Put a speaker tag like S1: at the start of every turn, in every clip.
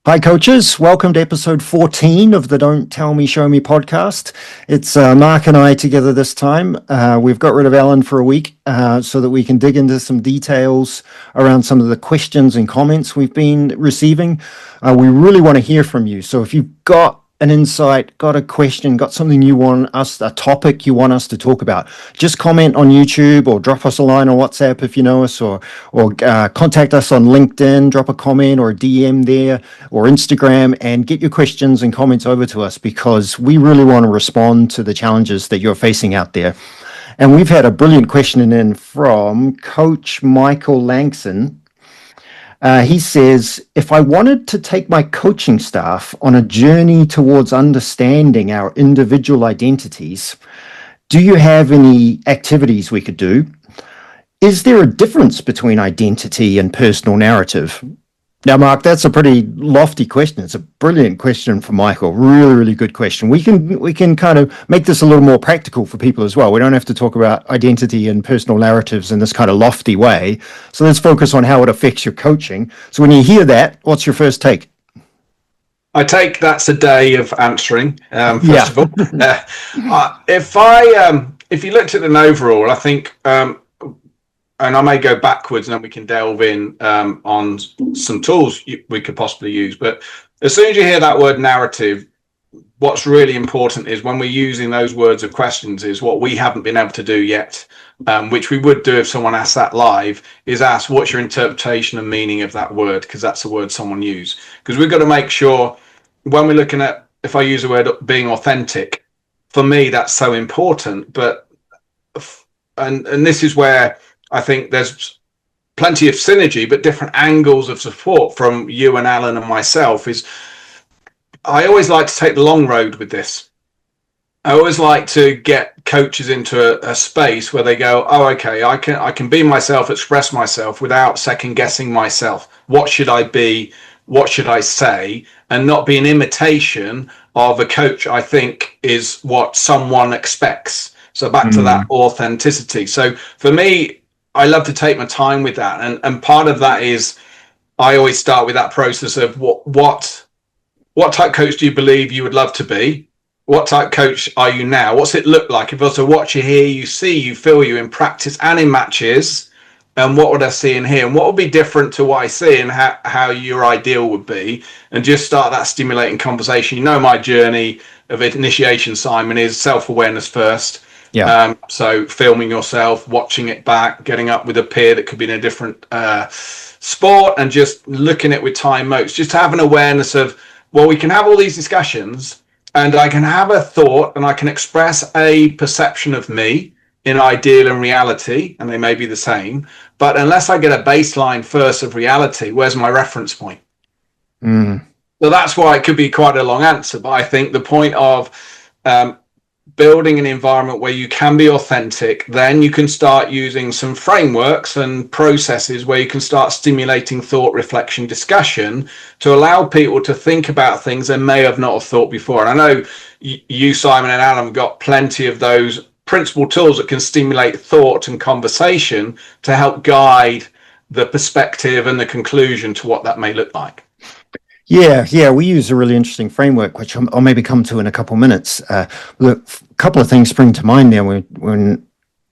S1: Hi, coaches. Welcome to episode 14 of the Don't Tell Me, Show Me podcast. It's Mark and I together this time. We've got rid of Alan for a week so that we can dig into some details around some of the questions and comments we've been receiving. We really want to hear from you. So if you've got an insight, got a question, got something you want us, a topic you want us to talk about, just comment on YouTube or drop us a line on WhatsApp if you know us, or contact us on LinkedIn, drop a comment or a DM there, or Instagram, and get your questions and comments over to us because we really want to respond to the challenges that you're facing out there. And we've had a brilliant question in from Coach Michael Langson. He says, if I wanted to take my coaching staff on a journey towards understanding our individual identities, do you have any activities we could do? Is there a difference between identity and personal narrative? Now, Mark, that's a pretty lofty question. It's a brilliant question from Michael. Really, really good question. We can kind of make this a little more practical for people as well. We don't have to talk about identity and personal narratives in this kind of lofty way. So let's focus on how it affects your coaching. So when you hear that, what's your first take?
S2: I take that's a day of answering. First of all, if you looked at an overall, I think. And I may go backwards and then we can delve in on some tools we could possibly use. But as soon as you hear that word narrative, what's really important is when we're using those words of questions is what we haven't been able to do yet, which we would do if someone asked that live, is ask what's your interpretation and meaning of that word, because that's the word someone used. Because we've got to make sure when we're looking at, if I use the word being authentic, for me, that's so important. But, and this is where I think there's plenty of synergy, but different angles of support from you and Alan and myself is I always like to take the long road with this. I always like to get coaches into a space where they go, oh, okay, I can be myself, express myself without second guessing myself. What should I be? What should I say? And not be an imitation of a coach, I think, is what someone expects. So back to that authenticity. So for me, I love to take my time with that. And part of that is I always start with that process of what type coach do you believe you would love to be? What type coach are you now? What's it look like? If I was to watch you here, you see, you feel you in practice and in matches, and what would I see in here? And what would be different to what I see and how your ideal would be? And just start that stimulating conversation. You know, my journey of initiation, Simon, is self-awareness first.
S1: Yeah.
S2: So filming yourself, watching it back, getting up with a peer that could be in a different sport, and just looking at it with time modes, just to have an awareness of, well, we can have all these discussions and I can have a thought and I can express a perception of me in ideal and reality, and they may be the same. But unless I get a baseline first of reality, where's my reference point? So that's why it could be quite a long answer. But I think the point of building an environment where you can be authentic, then you can start using some frameworks and processes where you can start stimulating thought, reflection, discussion to allow people to think about things they may have not have thought before. And I know you, Simon and Alan, have got plenty of those principal tools that can stimulate thought and conversation to help guide the perspective and the conclusion to what that may look like.
S1: Yeah, we use a really interesting framework, which I'll maybe come to in a couple of minutes. Look, a couple of things spring to mind there when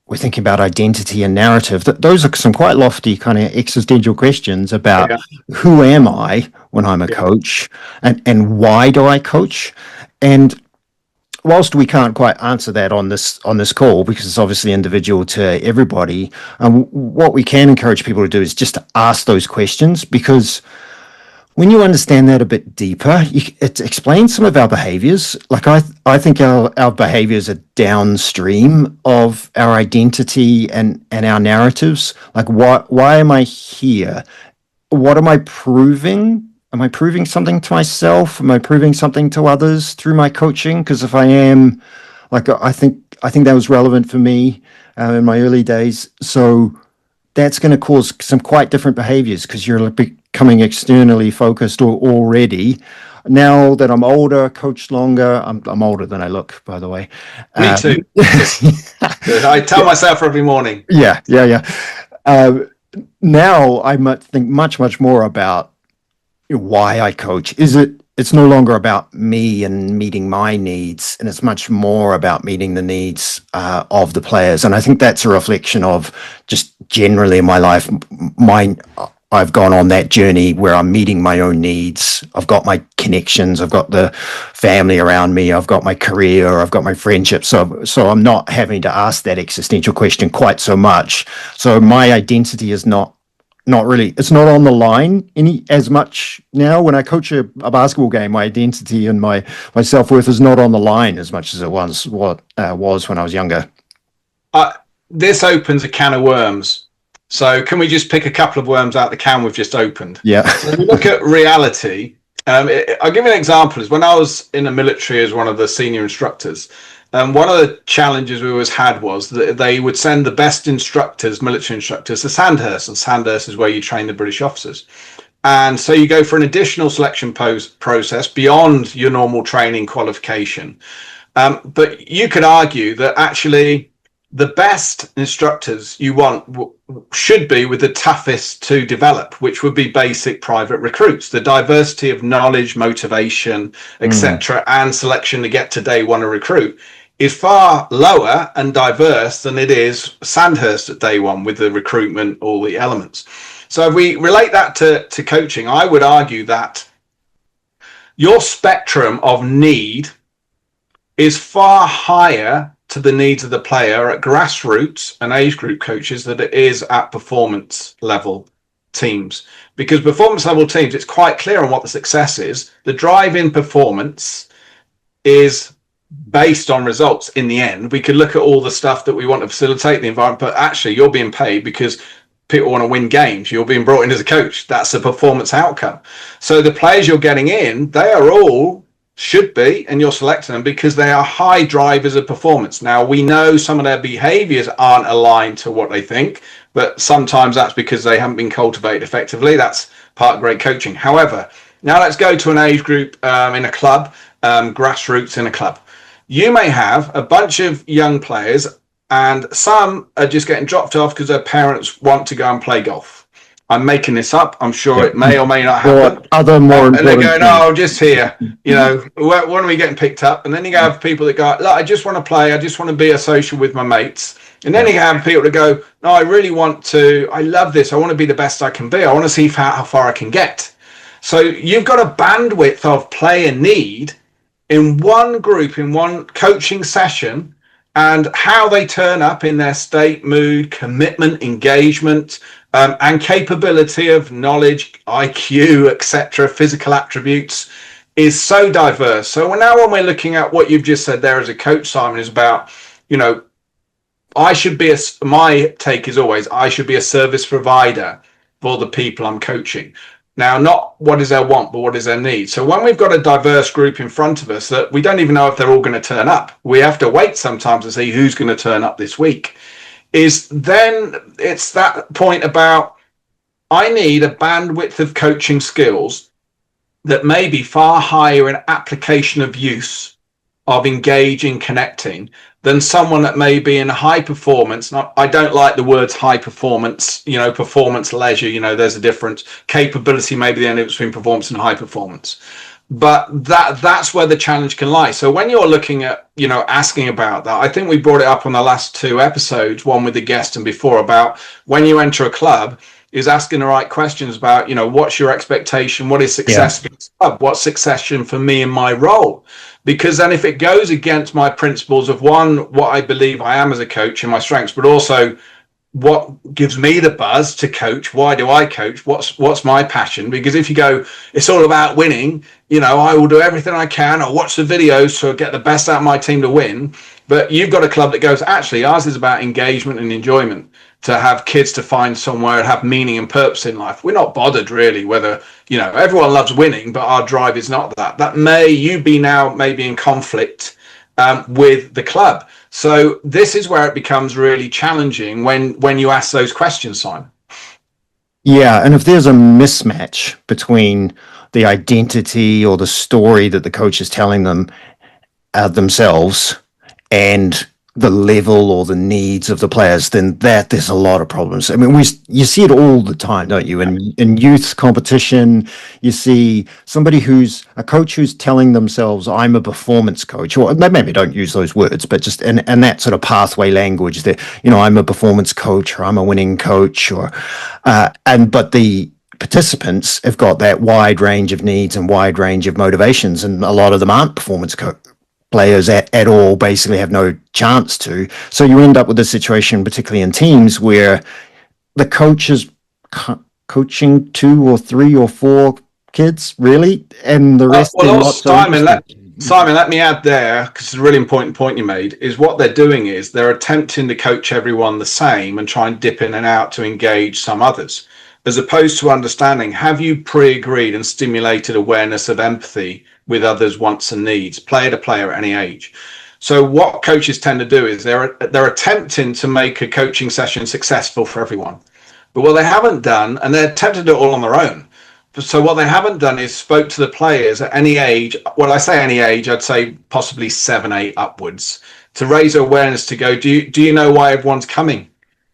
S1: we're thinking about identity and narrative. Those are some quite lofty kind of existential questions about who am I when I'm a coach, and why do I coach? And whilst we can't quite answer that on this call, because it's obviously individual to everybody, what we can encourage people to do is just to ask those questions, because when you understand that a bit deeper, it explains some of our behaviors. Like I think our behaviors are downstream of our identity and our narratives. Like why am I here? What am I proving? Am I proving something to myself? Am I proving something to others through my coaching? Because if I am, like I think that was relevant for me in my early days. So that's going to cause some quite different behaviors because you're becoming externally focused already. Now that I'm older, coached longer, I'm older than I look, by the way.
S2: Me too. I tell myself every morning.
S1: Yeah. Now I think much more about why I coach. It's no longer about me and meeting my needs, and it's much more about meeting the needs of the players. And I think that's a reflection of just generally in my life. I've gone on that journey where I'm meeting my own needs. I've got my connections. I've got the family around me. I've got my career. I've got my friendships. So I'm not having to ask that existential question quite so much. So my identity is not really, it's not on the line any as much now. When I coach a basketball game, my identity and my self-worth is not on the line as much as it was when I was younger.
S2: This opens a can of worms. So can we just pick a couple of worms out the can we've just opened?
S1: Yeah.
S2: So if we look at reality, I'll give you an example. Is when I was in the military as one of the senior instructors, one of the challenges we always had was that they would send the best instructors, military instructors, to Sandhurst, and Sandhurst is where you train the British officers. And so you go for an additional selection process beyond your normal training qualification. But you could argue that actually the best instructors you want should be with the toughest to develop, which would be basic private recruits. The diversity of knowledge, motivation, etc., and selection to get to day one a recruit is far lower and diverse than it is Sandhurst at day one with the recruitment, all the elements. So if we relate that to coaching, I would argue that your spectrum of need is far higher to the needs of the player at grassroots and age group coaches than it is at performance level teams. Because performance level teams, it's quite clear on what the success is. The drive in performance is based on results in the end. We could look at all the stuff that we want to facilitate the environment, but actually you're being paid because people want to win games. You're being brought in as a coach. That's a performance outcome. So the players you're getting in, they are all should be, and you're selecting them because they are high drivers of performance. Now, we know some of their behaviors aren't aligned to what they think, but sometimes that's because they haven't been cultivated effectively. That's part of great coaching. However, now let's go to an age group in a club, grassroots in a club. You may have a bunch of young players and some are just getting dropped off because their parents want to go and play golf. I'm making this up. I'm sure it may or may not happen.
S1: Other more
S2: and they're
S1: important
S2: going, oh, I'm just here. You know, when are we getting picked up? And then you have people that go, look, I just want to play. I just want to be a social with my mates. And then you have people that go, no, I really want to. I love this. I want to be the best I can be. I want to see how far I can get. So you've got a bandwidth of player need in one group, in one coaching session, and how they turn up in their state, mood, commitment, engagement, and capability of knowledge, IQ, etc., physical attributes is so diverse. So now when we're looking at what you've just said there as a coach, Simon, is about, you know, my take is always, I should be a service provider for the people I'm coaching. Now, not what is their want, but what is their need. So when we've got a diverse group in front of us that we don't even know if they're all going to turn up, we have to wait sometimes to see who's going to turn up this week. Then it's that point about I need a bandwidth of coaching skills that may be far higher in application of use of engaging, connecting than someone that may be in high performance. Now, I don't like the words high performance, you know, performance leisure, you know, there's a difference. Capability may be the difference between performance and high performance. But that's where the challenge can lie. So when you're looking at, you know, asking about that, I think we brought it up on the last two episodes, one with the guest and before, about when you enter a club, is asking the right questions about, you know, what's your expectation? What is success for this club? What's succession for me in my role? Because then if it goes against my principles of one, what I believe I am as a coach and my strengths, but also what gives me the buzz to coach, why do I coach, what's my passion? Because if you go, it's all about winning, you know, I will do everything I can, I'll watch the videos to get the best out of my team to win. But you've got a club that goes, actually, ours is about engagement and enjoyment, to have kids to find somewhere and have meaning and purpose in life. We're not bothered really whether, you know, everyone loves winning, but our drive is not that. That you be now maybe in conflict with the club. So this is where it becomes really challenging when you ask those questions, Simon.
S1: Yeah, and if there's a mismatch between the identity or the story that the coach is telling them themselves and the level or the needs of the players, then there's a lot of problems. I mean, you see it all the time, don't you? In youth competition, you see somebody who's a coach who's telling themselves, "I'm a performance coach," or they maybe don't use those words, but just and that sort of pathway language that, I'm a performance coach, or I'm a winning coach, or but the participants have got that wide range of needs and wide range of motivations, and a lot of them aren't performance players at all, basically have no chance to. So you end up with a situation, particularly in teams, where the coach is coaching 2 or 3 or 4 kids, really, and the rest
S2: well,
S1: are not so
S2: Simon, let me add there, because it's a really important point you made, is what they're doing is they're attempting to coach everyone the same and try and dip in and out to engage some others, as opposed to understanding, have you pre-agreed and stimulated awareness of empathy with others' wants and needs, player to player at any age. So what coaches tend to do is they're attempting to make a coaching session successful for everyone. But what they haven't done, and they're attempting to do it all on their own. So what they haven't done is spoke to the players at any age. Well, I say any age, I'd say possibly 7, 8 upwards, to raise awareness to go, do you know why everyone's coming?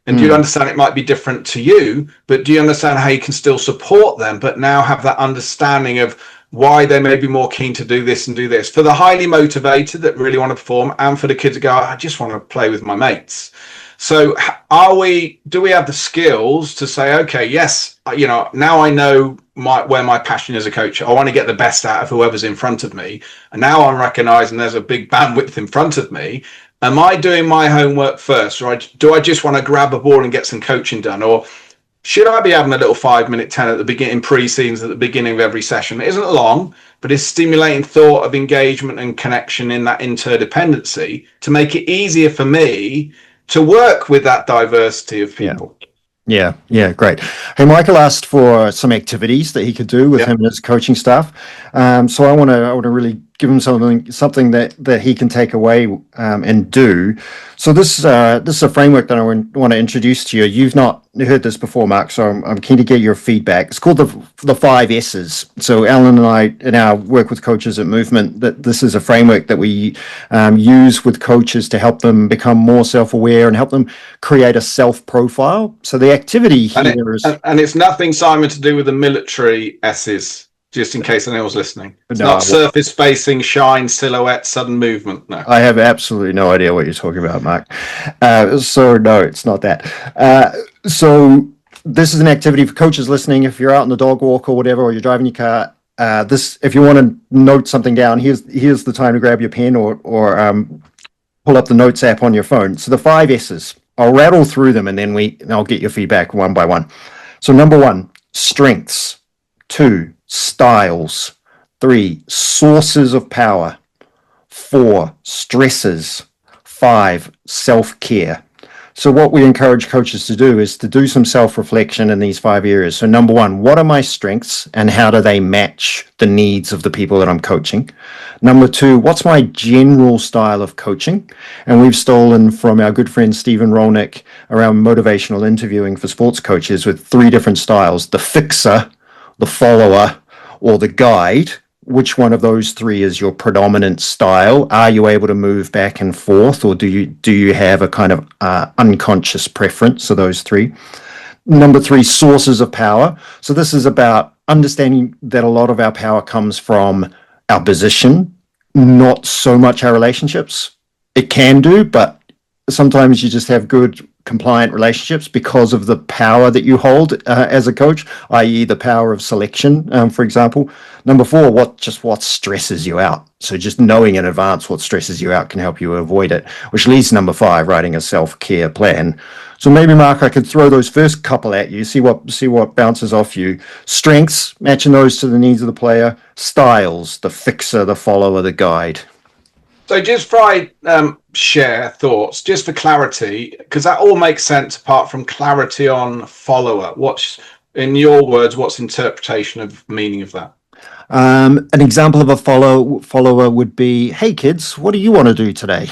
S2: And do you understand it might be different to you, but do you understand how you can still support them, but now have that understanding of why they may be more keen to do this and do this, for the highly motivated that really want to perform, and for the kids that go, I just want to play with my mates. So do we have the skills to say, okay, yes, now I know where my passion as a coach, I want to get the best out of whoever's in front of me. And now I'm recognizing there's a big bandwidth in front of me. Am I doing my homework first, or do I just want to grab a ball and get some coaching done? Or should I be having a little 5-minute 10 at the beginning, pre-scenes at the beginning of every session? It isn't long, but it's stimulating thought of engagement and connection in that interdependency to make it easier for me to work with that diversity of people.
S1: Yeah, great. Hey, Michael asked for some activities that he could do with him and his coaching staff. So I want to really give him something that he can take away and do. So this is a framework that I want to introduce to you. You've not heard this before, Mark, so I'm keen to get your feedback. It's called the 5 S's. So Alan and I, in our work with coaches at Movement, that this is a framework that we use with coaches to help them become more self-aware and help them create a self-profile. So the activity here
S2: and it's nothing, Simon, to do with the military S's. Just in case anyone was listening. It's not surface spacing, shine, silhouette, sudden movement. No.
S1: I have absolutely no idea what you're talking about, Mark. So no, it's not that. So this is an activity for coaches listening. If you're out on the dog walk or whatever, or you're driving your car, if you want to note something down, here's the time to grab your pen or pull up the notes app on your phone. So the 5 S's, I'll rattle through them and then I'll get your feedback one by one. So number 1, strengths. 2, styles. 3, sources of power. 4, stresses. 5, self-care. So what we encourage coaches to do is to do some self-reflection in these 5 areas. So number 1, what are my strengths and how do they match the needs of the people that I'm coaching? Number 2, what's my general style of coaching? And we've stolen from our good friend Stephen Rolnick around motivational interviewing for sports coaches with 3 different styles: the fixer, the follower, or the guide. Which one of those 3 is your predominant style? Are you able to move back and forth, or do you have a kind of unconscious preference of those 3? Number 3, sources of power. So this is about understanding that a lot of our power comes from our position, not so much our relationships. It can do, but sometimes you just have good compliant relationships because of the power that you hold as a coach, i.e. the power of selection, for example. Number 4, what stresses you out. So just knowing in advance what stresses you out can help you avoid it, which leads to number 5, writing a self-care plan. So maybe, Mark, I could throw those first couple at you, see what bounces off you. Strengths, matching those to the needs of the player. Styles, the fixer, the follower, the guide.
S2: So just for I share thoughts, just for clarity, because that all makes sense apart from clarity on follower. What's, in your words, what's interpretation of meaning of that?
S1: An example of a follower would be, hey kids, what do you want to do today?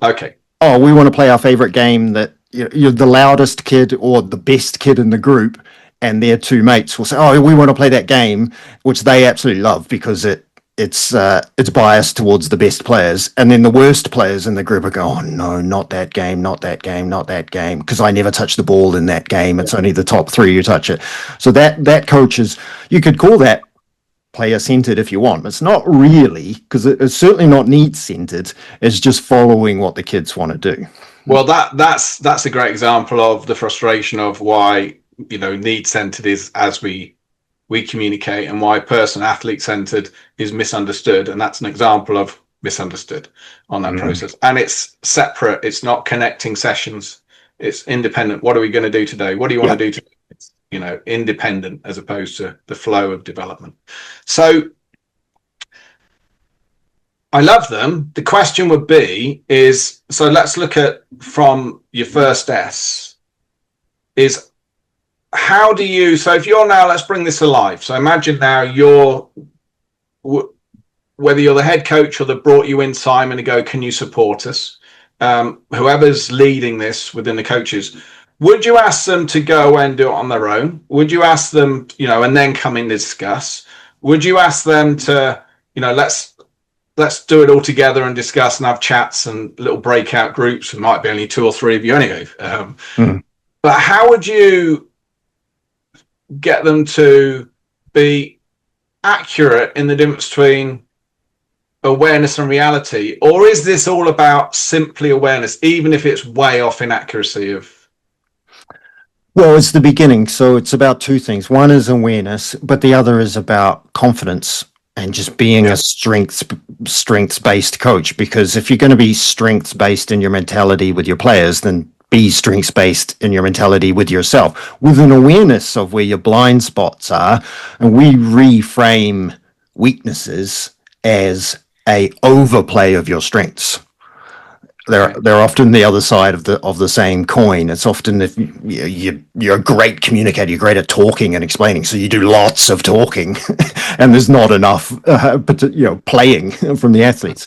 S2: Okay.
S1: Oh, we want to play our favorite game that you're the loudest kid or the best kid in the group, and their 2 mates will say, oh, we want to play that game, which they absolutely love because it it's biased towards the best players, and then the worst players in the group are going, oh no, not that game, not that game, not that game, because I never touch the ball in that game. It's only the top three who touch it. So that coach is, you could call that player centered if you want. It's not really, because it's certainly not need centered. It's just following what the kids want to do.
S2: Well, that's a great example of the frustration of why, need centered is as we communicate, and why person athlete centered is misunderstood. And that's an example of misunderstood on that process. And it's separate. It's not connecting sessions. It's independent. What are we going to do today? What do you want to do today? It's, independent as opposed to the flow of development. So I love them. The question would be so let's look at from your first S is how do you, so if you're now, let's bring this alive. So imagine now whether you're the head coach or they brought you in, Simon, and go, can you support us? Whoever's leading this within the coaches, would you ask them to go and do it on their own? Would you ask them, and then come in to discuss? Would you ask them to, let's do it all together and discuss and have chats and little breakout groups? It might be only 2 or 3 of you anyway. But how would you get them to be accurate in the difference between awareness and reality? Or is this all about simply awareness, even if it's way off in accuracy of?
S1: Well, it's the beginning. So it's about 2 things. One is awareness, but the other is about confidence and just being a strengths-based coach. Because if you're going to be strengths-based in your mentality with your players, then be strengths-based in your mentality with yourself, with an awareness of where your blind spots are. And we reframe weaknesses as a overplay of your strengths. They're often the other side of the same coin. It's often if you're a great communicator, you're great at talking and explaining, so you do lots of talking, and there's not enough, playing from the athletes.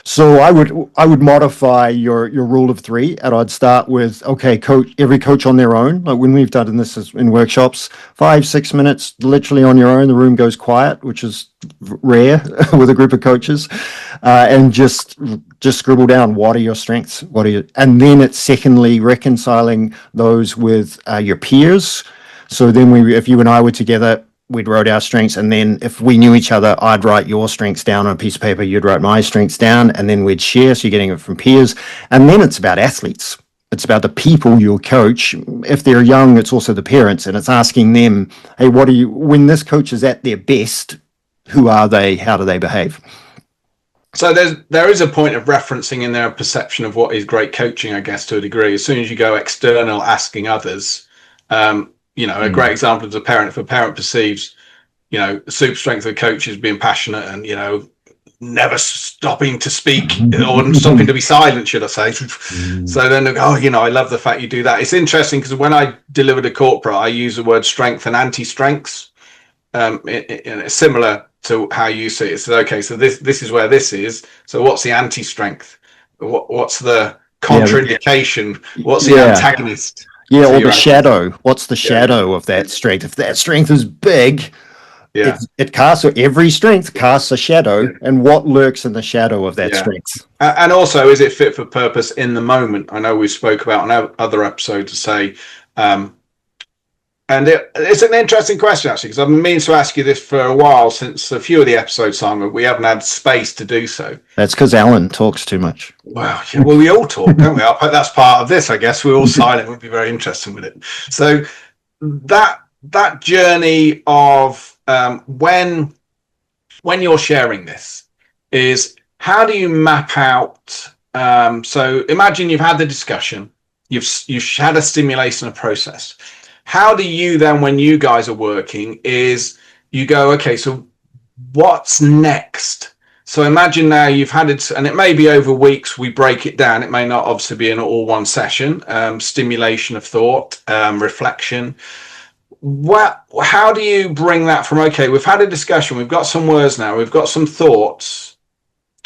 S1: So I would modify your rule of 3, and I'd start with, okay, every coach on their own. Like when we've done this in workshops, 5-6 minutes, literally on your own. The room goes quiet, which is rare with a group of coaches, and just scribble down what are your strengths, and then it's secondly reconciling those with your peers. So then if you and I were together, we'd write our strengths, and then if we knew each other, I'd write your strengths down on a piece of paper, you'd write my strengths down, and then we'd share. So you're getting it from peers. And then it's about athletes. It's about the people you coach. If they're young, it's also the parents, and it's asking them, hey, when this coach is at their best, who are they? How do they behave?
S2: So there is a point of referencing in their perception of what is great coaching, I guess, to a degree. As soon as you go external, asking others, a great example is a parent. If a parent perceives, the super strength of the coach is being passionate and, never stopping to speak or stopping to be silent, should I say. So then they go, I love the fact you do that. It's interesting because when I delivered a corporate, I use the word strength and anti-strengths. It's similar to how you see it. It's okay, so this is where this is. So what's the anti-strength? What's the contraindication? What's the antagonist?
S1: Yeah, or the shadow. What's the shadow of that strength? If that strength is big, it casts, every strength casts a shadow, and what lurks in the shadow of that strength?
S2: And also, is it fit for purpose in the moment? I know we spoke about on other episodes to say, and it's an interesting question, actually, because I've been meaning to ask you this for a while, since a few of the episodes, Simon, we haven't had space to do so.
S1: That's because Alan talks too much.
S2: Well, we all talk, don't we? That's part of this, I guess. We're all silent. Would be very interesting with it. So that journey of when you're sharing this is, how do you map out? So imagine you've had the discussion, you've had a stimulation of process. How do you then, when you guys are working, is you go, okay, so what's next? So imagine now you've had it, and it may be over weeks, we break it down. It may not obviously be in all one session, stimulation of thought, reflection. How do you bring that from, okay, we've had a discussion, we've got some words now, we've got some thoughts.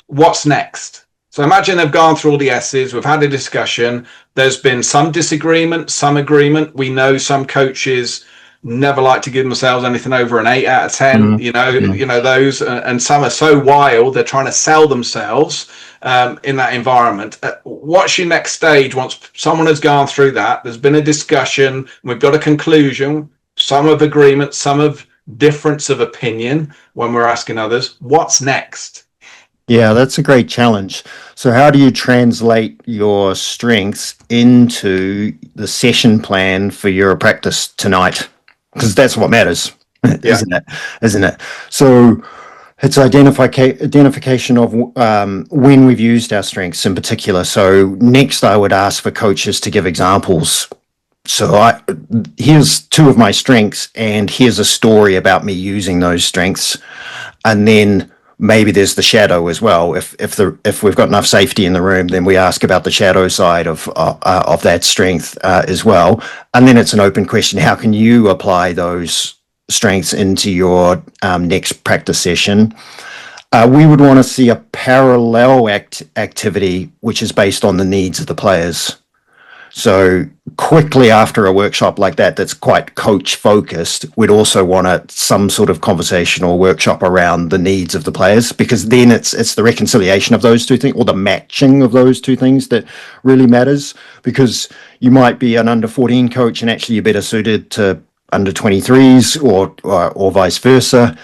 S2: What's next? So imagine they've gone through all the S's, we've had a discussion, there's been some disagreement, some agreement. We know some coaches never like to give themselves anything over an 8 out of 10.
S1: Mm-hmm.
S2: You know those, and some are so wild they're trying to sell themselves in that environment. What's your next stage once someone has gone through that? There's been a discussion, we've got a conclusion, some of agreement, some of difference of opinion when we're asking others. What's next?
S1: Yeah, that's a great challenge. So how do you translate your strengths into the session plan for your practice tonight? Because that's what matters, isn't it? Isn't it? So it's identification of when we've used our strengths in particular. So next I would ask for coaches to give examples. So here's two of my strengths, and here's a story about me using those strengths. And then maybe there's the shadow as well. If we've got enough safety in the room, then we ask about the shadow side of that strength as well. And then it's an open question: how can you apply those strengths into your next practice session? We would want to see a parallel activity which is based on the needs of the players. So quickly after a workshop like that, that's quite coach focused, we'd also want some sort of conversational workshop around the needs of the players, because then it's the reconciliation of those two things, or the matching of those two things, that really matters. Because you might be an under 14 coach and actually you're better suited to under 23s or vice versa.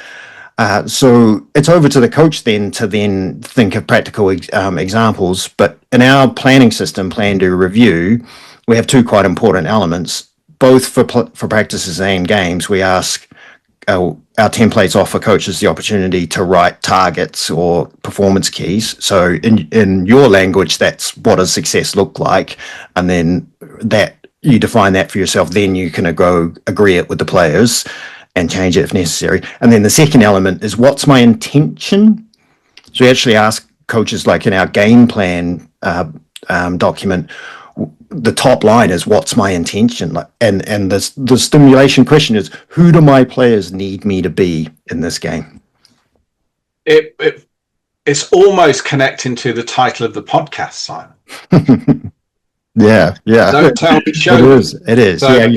S1: So it's over to the coach then to then think of practical examples. But in our planning system, plan, do, review, we have two quite important elements, both for practices and games. We ask our templates offer coaches the opportunity to write targets or performance keys. So in your language, that's what does success look like, and then that you define that for yourself. Then you can agree it with the players and change it if necessary. And then the second element is, what's my intention? So we actually ask coaches, like in our game plan document, the top line is, what's my intention? And the stimulation question is, who do my players need me to be in this game?
S2: It's almost connecting to the title of the podcast, Simon.
S1: Yeah.
S2: Don't tell me, show me.
S1: It is.
S2: So,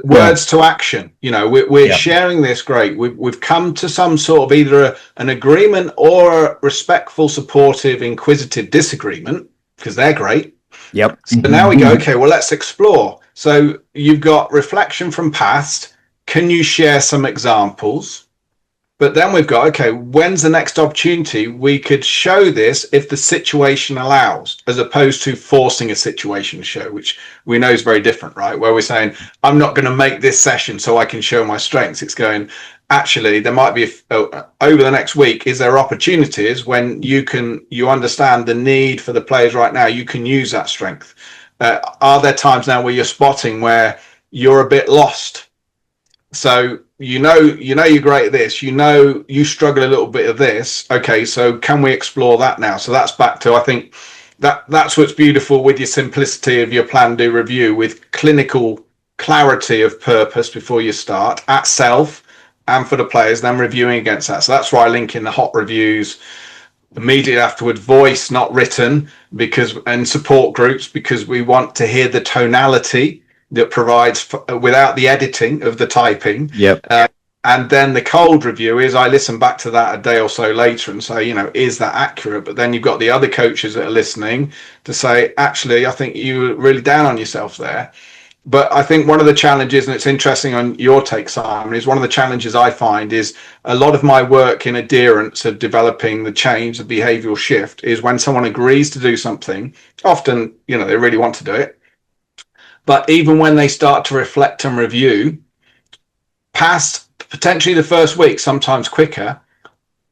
S2: words to action. We're sharing this. Great. We've come to some sort of either an agreement or a respectful, supportive, inquisitive disagreement, because they're great.
S1: Yep.
S2: So now we go, okay, well, let's explore. So you've got reflection from past. Can you share some examples? But then we've got, okay, when's the next opportunity we could show this if the situation allows, as opposed to forcing a situation to show, which we know is very different, right? Where we're saying, I'm not going to make this session so I can show my strengths. It's going, actually, there might be, over the next week, is there opportunities when you understand the need for the players right now, you can use that strength. Are there times now where you're spotting where you're a bit lost? So you know you're great at this, you struggle a little bit of this. Okay, so can we explore that now? So that's back to, I think that's what's beautiful with your simplicity of your plan, do, review, with clinical clarity of purpose before you start at self and for the players, then reviewing against that. So that's why I link in the hot reviews immediately afterward, voice, not written, and support groups, because we want to hear the tonality that provides without the editing of the typing.
S1: Yep.
S2: And then the cold review is, I listen back to that a day or so later and say, is that accurate? But then you've got the other coaches that are listening to say, actually, I think you were really down on yourself there. But I think one of the challenges, and it's interesting on your take, Simon, is one of the challenges I find is a lot of my work in adherence of developing the change, the behavioral shift, is when someone agrees to do something, often, they really want to do it. But even when they start to reflect and review, past potentially the first week, sometimes quicker,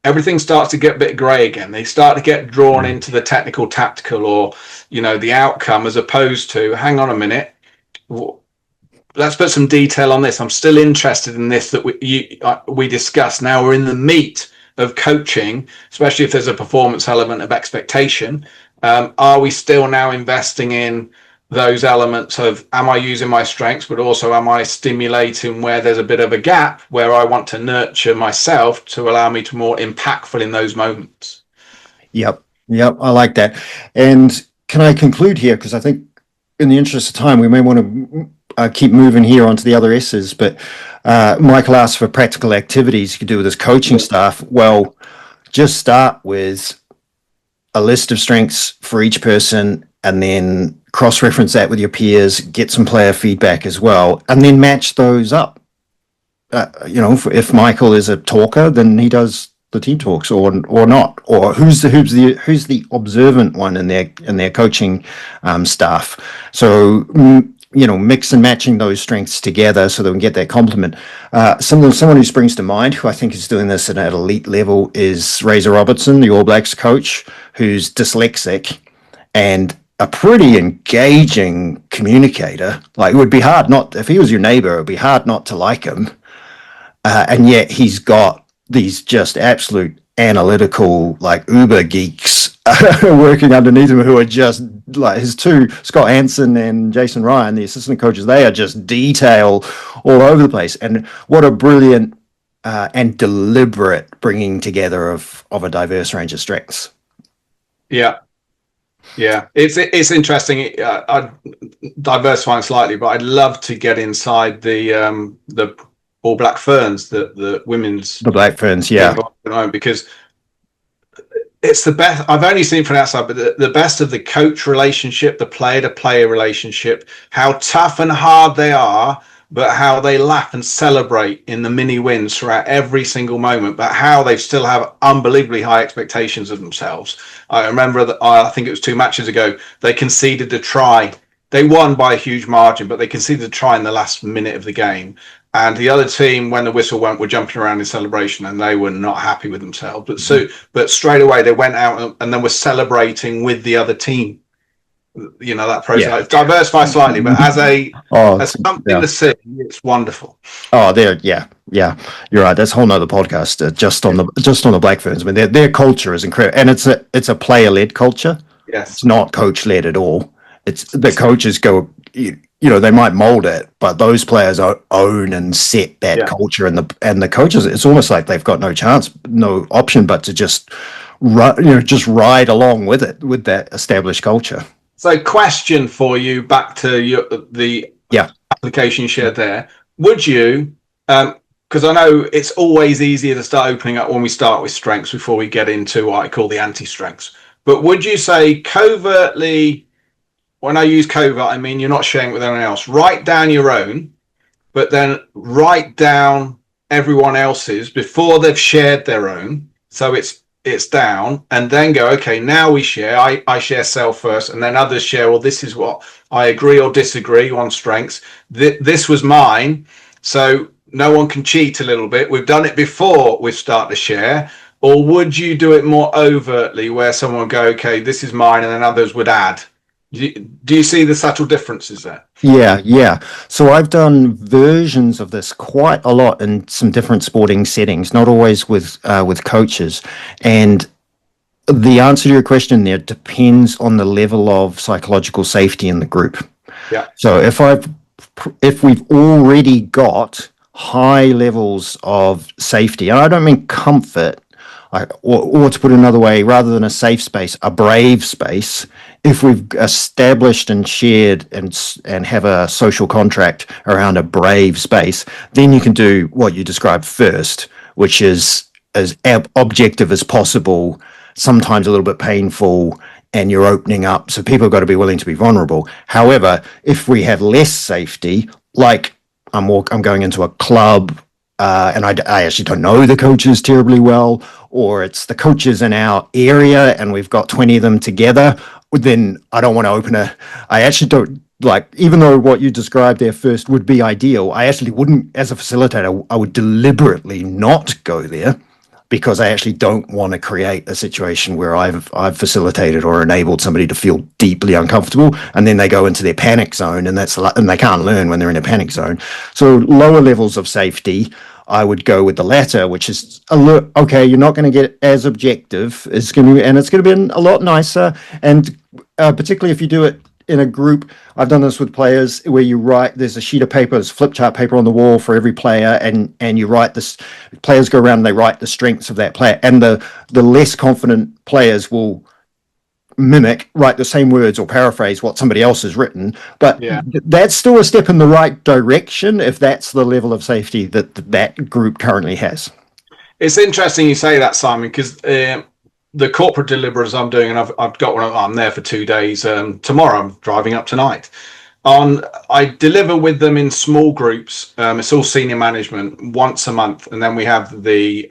S2: everything starts to get a bit grey again. They start to get drawn into the technical, tactical, or, the outcome, as opposed to, hang on a minute, let's put some detail on this. I'm still interested in this that we discussed. Now we're in the meat of coaching, especially if there's a performance element of expectation. Are we still now investing in those elements of, am I using my strengths, but also am I stimulating where there's a bit of a gap where I want to nurture myself to allow me to more impactful in those moments?
S1: Yep. I like that. And can I conclude here? Because I think in the interest of time, we may want to keep moving here onto the other S's, but Michael asked for practical activities you could do with his coaching staff. Well, just start with a list of strengths for each person and then cross-reference that with your peers, get some player feedback as well, and then match those up. If Michael is a talker, then he does the team talks, or not, or who's the observant one in their coaching staff. So mix and matching those strengths together so that we can get that compliment. Someone who springs to mind who I think is doing this at an elite level is Razor Robertson, the All Blacks coach, who's dyslexic and a pretty engaging communicator. Like, it would be hard not, if he was your neighbor, it would be hard not to like him. And yet he's got these just absolute analytical, like, uber geeks working underneath him who are just like his two, Scott Hansen and Jason Ryan, the assistant coaches. They are just detail all over the place. And what a brilliant and deliberate bringing together of a diverse range of strengths.
S2: Yeah. It's interesting. I'd diversifying slightly, but I'd love to get inside the All Black Ferns, the women's,
S1: the Black Ferns, yeah,
S2: because it's the best. I've only seen from outside, but the best of the coach relationship, the player-to-player relationship, how tough and hard they are, but how they laugh and celebrate in the mini wins throughout every single moment, but how they still have unbelievably high expectations of themselves. I remember that I think it was 2 matches ago, they conceded a try. They won by a huge margin, but they conceded a try in the last minute of the game. And the other team, when the whistle went, were jumping around in celebration, and they were not happy with themselves. But straight away they went out and then were celebrating with the other team. That process. Yeah. Diversify slightly, but as something to see, it's wonderful.
S1: Oh, yeah, you're right. That's a whole nother podcast just on the Black Ferns. I mean, their culture is incredible, and it's a player-led culture.
S2: Yes,
S1: it's not coach-led at all. It's the coaches go. They might mold it, but those players own and set that culture, and the coaches. It's almost like they've got no chance, no option, but to just ride along with it, with that established culture.
S2: So, question for you, back to the application you shared there. Would you, because I know it's always easier to start opening up when we start with strengths before we get into what I call the anti-strengths, but would you say covertly, when I use covert, I mean you're not sharing it with anyone else, write down your own, but then write down everyone else's before they've shared their own, so it's down, and then go, okay, now we share. I share self first, and then others share, well, this is what I agree or disagree on strengths. This was mine, so no one can cheat a little bit. We've done it before we start to share. Or would you do it more overtly where someone would go, okay, this is mine, and then others would add? Do you see the subtle differences there?
S1: Yeah. So I've done versions of this quite a lot in some different sporting settings, not always with coaches. And the answer to your question there depends on the level of psychological safety in the group.
S2: Yeah.
S1: So if we've already got high levels of safety, and I don't mean comfort, or to put it another way, rather than a safe space, a brave space. If we've established and shared and have a social contract around a brave space, then you can do what you described first, which is as objective as possible, sometimes a little bit painful, and you're opening up. So people have got to be willing to be vulnerable. However, if we have less safety, like I'm going into a club, and I actually don't know the coaches terribly well, or it's the coaches in our area and we've got 20 of them together, then I don't want to open I actually don't, like, even though what you described there first would be ideal, I actually wouldn't, as a facilitator, I would deliberately not go there, because I actually don't want to create a situation where I've facilitated or enabled somebody to feel deeply uncomfortable, and then they go into their panic zone, and they can't learn when they're in a panic zone. So lower levels of safety, I would go with the latter, which is okay, you're not going to get as objective. It's going to be a lot nicer, and particularly if you do it in a group. I've done this with players where you write, there's a sheet of paper, there's flip chart paper on the wall for every player, and you write this, players go around and they write the strengths of that player, and the less confident players will mimic, write the same words or paraphrase what somebody else has written, but
S2: Yeah.
S1: that's still a step in the right direction if that's the level of safety that that group currently has.
S2: It's interesting you say that, Simon, because the corporate deliverers I'm doing, and I've got one. I'm there for 2 days. Tomorrow I'm driving up tonight. I deliver with them in small groups. It's all senior management once a month, and then we have the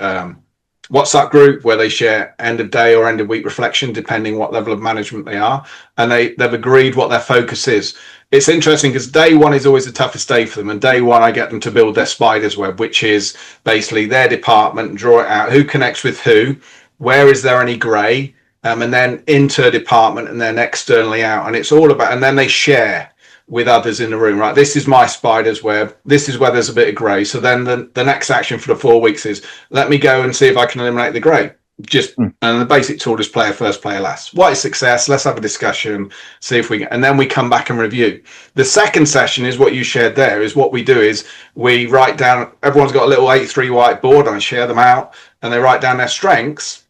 S2: WhatsApp group where they share end of day or end of week reflection, depending what level of management they are, and they've agreed what their focus is. It's interesting because day one is always the toughest day for them, and day one I get them to build their spider's web, which is basically their department, and draw it out, who connects with who, where is there any grey, and then inter-department and then externally out, and it's all about, and then they share with others in the room, right? This is my spider's web. This is where there's a bit of grey. So then the next action for the 4 weeks is let me go and see if I can eliminate the grey. And the basic tool is player first, player last. What is success? Let's have a discussion, see if we can, and then we come back and review. The second session is what you shared there. Is what we do is we write down, everyone's got a little A3 whiteboard, and I share them out, and they write down their strengths,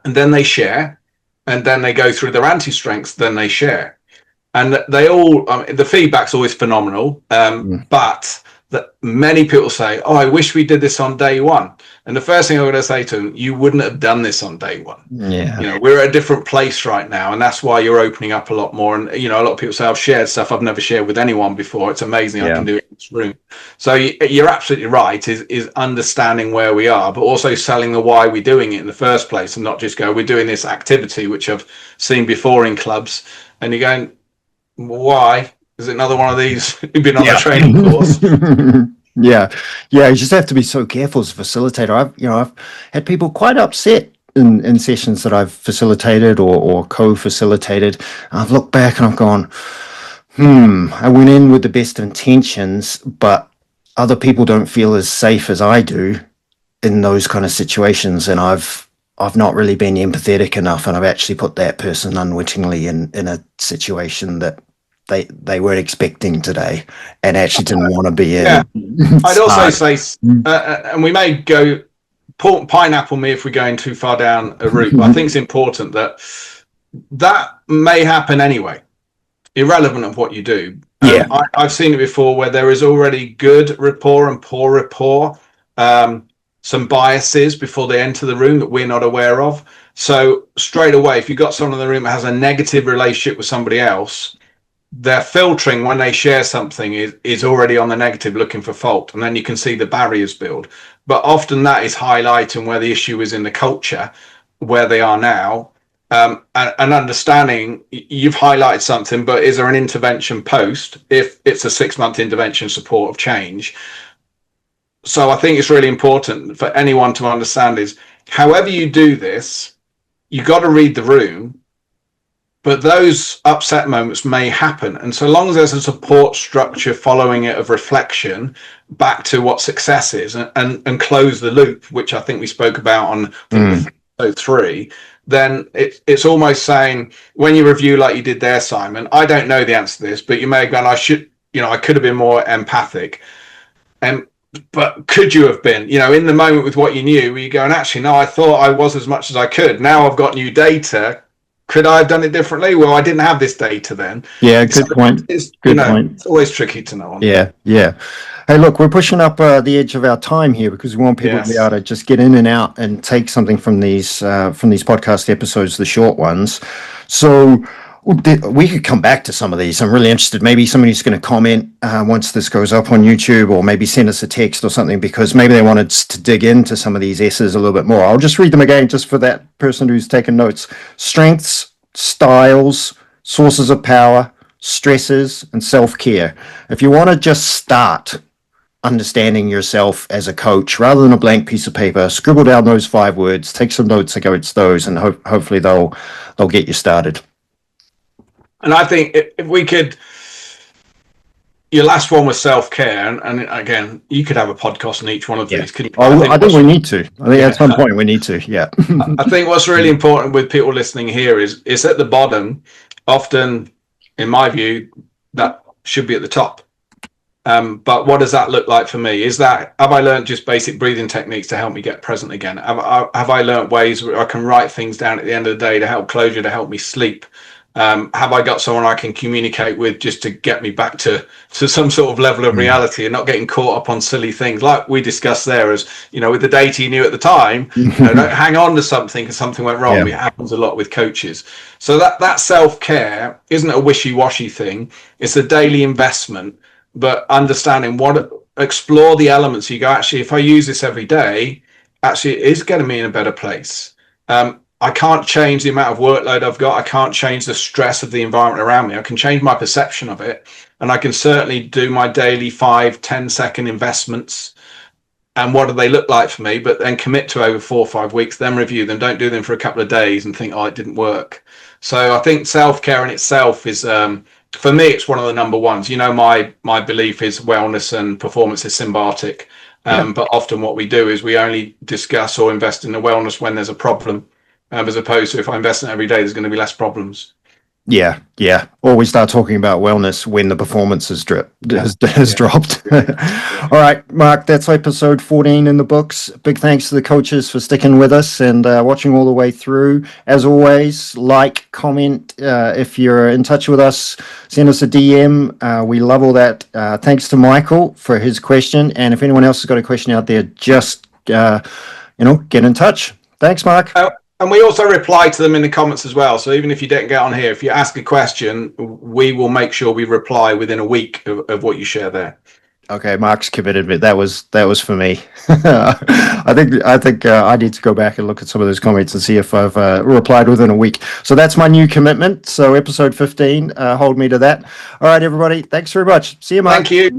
S2: and then they share, and then they go through their anti-strengths, then they share. And they all, the feedback's always phenomenal, but that many people say, oh, I wish we did this on day one. And the first thing I'm going to say to them, you wouldn't have done this on day one.
S1: Yeah.
S2: You know, we're at a different place right now, and that's why you're opening up a lot more. And, you know, a lot of people say, I've shared stuff I've never shared with anyone before. It's amazing I can do it in this room. So you're absolutely right, is understanding where we are, but also selling the why we're doing it in the first place, and not just go, we're doing this activity, which I've seen before in clubs, and you're going, why is it another one of these? You've been on a training course.
S1: Yeah, you just have to be so careful as a facilitator. I've had people quite upset in sessions that I've facilitated or co-facilitated. I've looked back and I've gone, I went in with the best intentions, but other people don't feel as safe as I do in those kind of situations, and I've not really been empathetic enough, and I've actually put that person unwittingly in a situation that they weren't expecting today and actually didn't want to be in.
S2: I'd also say, and we may go pineapple me if we're going too far down a route, but I think it's important that may happen anyway, irrelevant of what you do. I've seen it before where there is already good rapport and poor rapport, some biases before they enter the room that we're not aware of. So straight away, if you've got someone in the room that has a negative relationship with somebody else, their filtering when they share something is already on the negative, looking for fault, and then you can see the barriers build. But often that is highlighting where the issue is in the culture, where they are now, and understanding you've highlighted something, but is there an intervention post if it's a 6-month intervention support of change? So I think it's really important for anyone to understand is however you do this, you got to read the room. But those upset moments may happen. And so long as there's a support structure following it of reflection back to what success is and close the loop, which I think we spoke about on episode 3, then it's almost saying when you review like you did there, Simon, I don't know the answer to this, but you may have gone, I could have been more empathic. But could you have been, in the moment with what you knew, were you going, actually, no, I thought I was as much as I could. Now I've got new data. Could I have done it differently? Well, I didn't have this data then.
S1: Yeah, good point. Good point.
S2: It's always tricky to know.
S1: Yeah. Hey, look, we're pushing up the edge of our time here because we want people to be able to just get in and out and take something from these podcast episodes, the short ones. So we could come back to some of these. I'm really interested. Maybe somebody's going to comment once this goes up on YouTube, or maybe send us a text or something, because maybe they wanted to dig into some of these S's a little bit more. I'll just read them again just for that person who's taken notes. Strengths, styles, sources of power, stresses, and self-care. If you want to just start understanding yourself as a coach, rather than a blank piece of paper, scribble down those 5 words, take some notes against those, and hopefully they'll get you started.
S2: And I think if we could, your last one was self-care, and again, you could have a podcast on each one of these.
S1: I think we need to. I think at some point we need to. Yeah.
S2: I think what's really important with people listening here is at the bottom. Often, in my view, that should be at the top. But what does that look like for me? Have I learned just basic breathing techniques to help me get present again? Have I learned ways where I can write things down at the end of the day to help closure, to help me sleep? Have I got someone I can communicate with just to get me back to some sort of level of reality and not getting caught up on silly things like we discussed there? As you know, with the data you knew at the time, don't hang on to something because something went wrong. It happens a lot with coaches. So that self-care isn't a wishy-washy thing. It's a daily investment, but understanding explore the elements. You go, actually, if I use this every day, actually it is getting me in a better place. I can't change the amount of workload I've got. I can't change the stress of the environment around me. I can change my perception of it. And I can certainly do my daily 5-10 second investments. And what do they look like for me? But then commit to over 4 or 5 weeks, then review them. Don't do them for a couple of days and think, oh, it didn't work. So I think self-care in itself is, for me, it's one of the number ones. You know, my belief is wellness and performance is symbiotic. But often what we do is we only discuss or invest in the wellness when there's a problem. As opposed to if I invest in it every day, there's going to be less problems.
S1: Yeah. Or we start talking about wellness when the performance has dropped. All right, Mark, that's episode 14 in the books. Big thanks to the coaches for sticking with us and watching all the way through. As always, like, comment. If you're in touch with us, send us a DM. We love all that. Thanks to Michael for his question. And if anyone else has got a question out there, just, get in touch. Thanks, Mark.
S2: And we also reply to them in the comments as well. So even if you didn't get on here, if you ask a question, we will make sure we reply within a week of what you share there.
S1: Okay, Mark's committed, but that was for me. I think I need to go back and look at some of those comments and see if I've replied within a week. So that's my new commitment. So episode 15, hold me to that. All right, everybody. Thanks very much. See you, Mark.
S2: Thank you.